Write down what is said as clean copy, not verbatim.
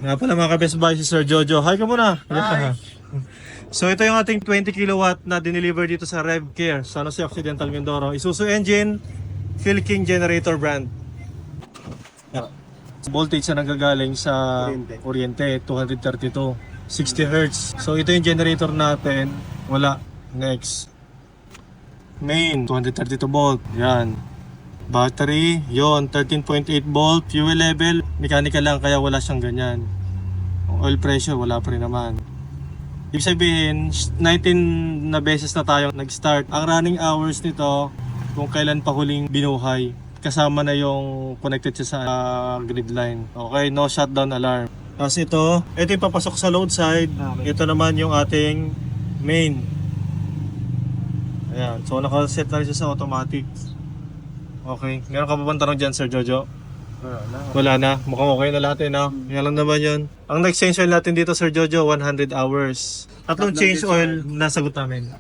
Nga pala mga ka-Best Buy si Sir Jojo. Hi ka muna. Hi. So ito yung ating 20 kilowatt na dineliver dito sa RevCare, San Jose Occidental, Mindoro. Isuzu engine, Philking generator brand. Voltage na nanggagaling sa kuryente, 232, 60 Hz. So ito yung generator natin. Wala. Next. Main, 232 volt. Yan. Battery, yon 13.8 volt. Fuel level, mechanical lang kaya wala siyang ganyan. Oil pressure, wala pa rin naman. Ibig sabihin, 19 na beses na tayo nag-start. Ang running hours nito, kung kailan pa huling binuhay, kasama na yung connected siya sa grid line. Okay, no shutdown alarm. Tapos ito yung papasok sa load side. Ito naman yung ating main. Ayan, so nakaset na rin siya sa automatic. Okay, meron ka pa bang tanong dyan, Sir Jojo? Wala na. Mukhang okay na lahat no? Yan lang naman yun. Ang next change oil natin dito, Sir Jojo, 100 hours. Tatlong change oil nasagot namin.